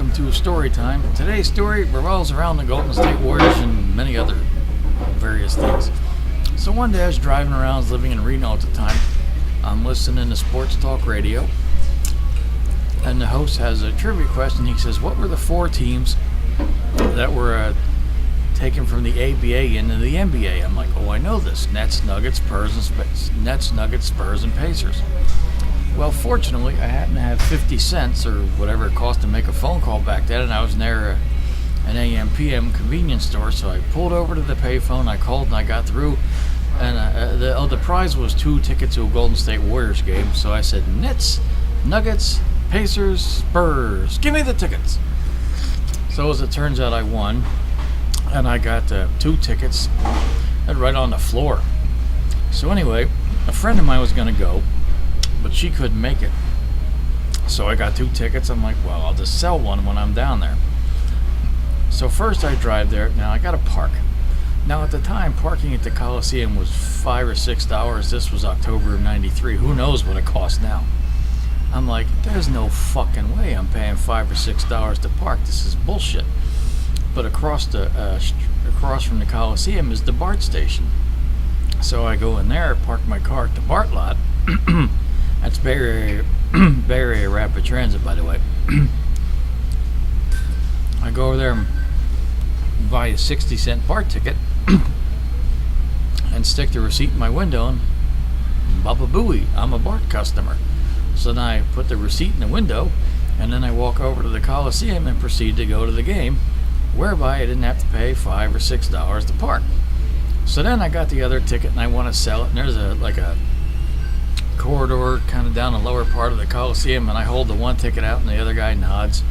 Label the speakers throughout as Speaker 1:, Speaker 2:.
Speaker 1: welcome to Story Time. Today's story revolves around the Golden State Warriors and many other various things. So one day I was driving around, I was living in Reno at the time. I'm listening to sports talk radio, and the host has a trivia question. He says, what were the four teams that were taken from the ABA into the NBA? I'm like, oh, I know this. Nets, Nuggets, Spurs, and Pacers. Well, fortunately, I happened to have 50 cents or whatever it cost to make a phone call back then, and I was near an AM/PM convenience store, so I pulled over to the payphone, I called, and I got through, and the prize was 2 tickets to a Golden State Warriors game, so I said, Nets, Nuggets, Pacers, Spurs, give me the tickets. So as it turns out, I won, and I got 2 tickets, and right on the floor. So anyway, a friend of mine was going to go, but she couldn't make it. So I got 2 tickets. I'm like, well, I'll just sell one when I'm down there. So first I drive there. Now I got to park. Now at the time, parking at the Coliseum was $5 or $6. This was October of '93. Who knows what it costs now? I'm like, there's no fucking way I'm paying $5 or $6 to park. This is bullshit. But across from the Coliseum is the BART station. So I go in there, park my car at the BART lot. That's Bay Area Rapid Transit, by the way. I go over there and buy a 60-cent BART ticket and stick the receipt in my window, and Baba Booey, I'm a BART customer. So then I put the receipt in the window, and then I walk over to the Coliseum and proceed to go to the game, whereby I didn't have to pay $5 or $6 to park. So then I got the other ticket, and I want to sell it, and there's a corridor kind of down the lower part of the Coliseum, and I hold the one ticket out and the other guy nods.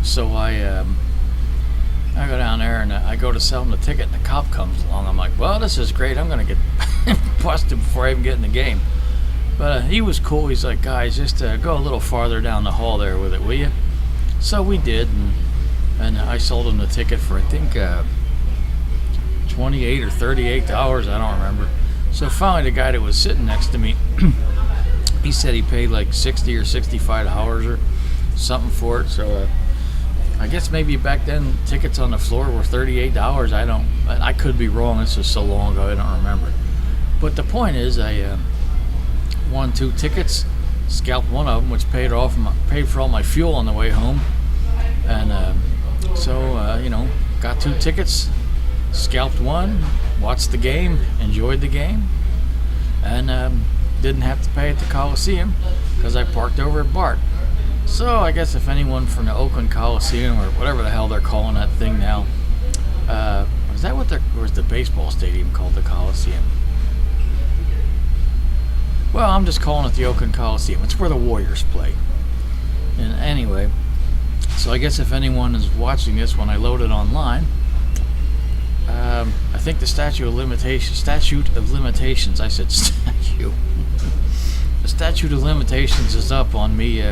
Speaker 1: So I go down there and I go to sell him the ticket, and the cop comes along. I'm like, well, this is great, I'm gonna get busted before I even get in the game. But he was cool. He's like, guys, just go a little farther down the hall there with it, will you? So we did, and I sold him the ticket for I think $28 or $38, I don't remember. So finally the guy that was sitting next to me, he said he paid like $60 or $65 or something for it. So I guess maybe back then tickets on the floor were $38. I could be wrong. This was so long ago I don't remember. But the point is, I won 2 tickets, scalped one of them, which paid for all my fuel on the way home, and got 2 tickets, scalped one, watched the game, enjoyed the game, and didn't have to pay at the Coliseum because I parked over at BART. So I guess if anyone from the Oakland Coliseum or whatever the hell they're calling that thing now, or is the baseball stadium called the Coliseum? Well, I'm just calling it the Oakland Coliseum. It's where the Warriors play. And anyway, so I guess if anyone is watching this when I load it online, I think the statute of limitations, I said statute. The statute of limitations is up on me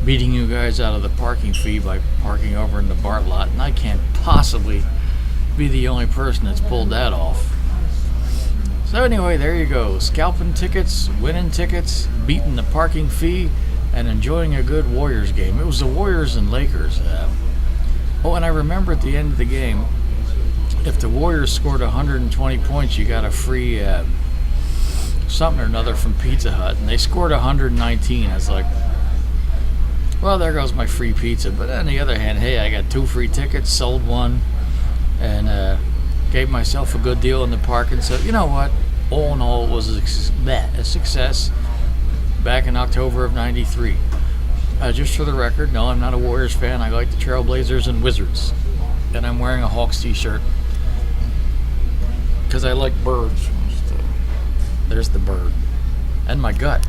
Speaker 1: beating you guys out of the parking fee by parking over in the BART lot, and I can't possibly be the only person that's pulled that off. So anyway, there you go. Scalping tickets, winning tickets, beating the parking fee, and enjoying a good Warriors game. It was the Warriors and Lakers. And I remember at the end of the game, if the Warriors scored 120 points, you got a free something or another from Pizza Hut, and they scored 119. I was like, well, there goes my free pizza. But on the other hand, hey, I got 2 free tickets, sold one, and gave myself a good deal in the parking. So you know what? All in all, it was a success back in October of '93. Just for the record, no, I'm not a Warriors fan. I like the Trailblazers and Wizards, and I'm wearing a Hawks t-shirt because I like birds. There's the bird. And my gut.